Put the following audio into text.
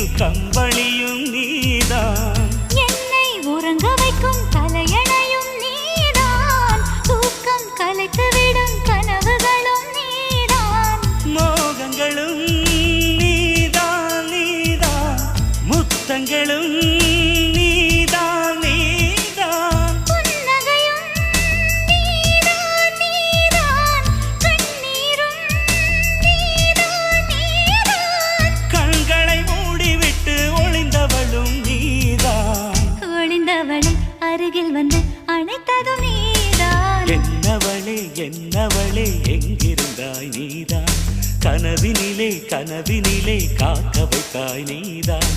வீசும் கம்பளியும் நீதான், என்னை உறங்க வைக்கும் தலையணையும் நீதான், தூக்கம் கலைத்துவிடும் கனவுகளும் நீதான், மோகங்களும் நீதான் நீதான், முத்தங்களும் நீதான் நீதான், புன்னகையும் நீதான் நீதான், கண்ணீரும் நீதான் நீதான், கண்களை மூடிவிட்டு ஒளிந்தவளும் நீதான், ஒளிந்தவளை அருகில் வந்து அணைத்ததும் நீதான், என்னவளே என்னவளே எங்கிருந்தாய் நீதான், கனவினிலே கனவினிலே காக்க வைத்தாய் நீதான்,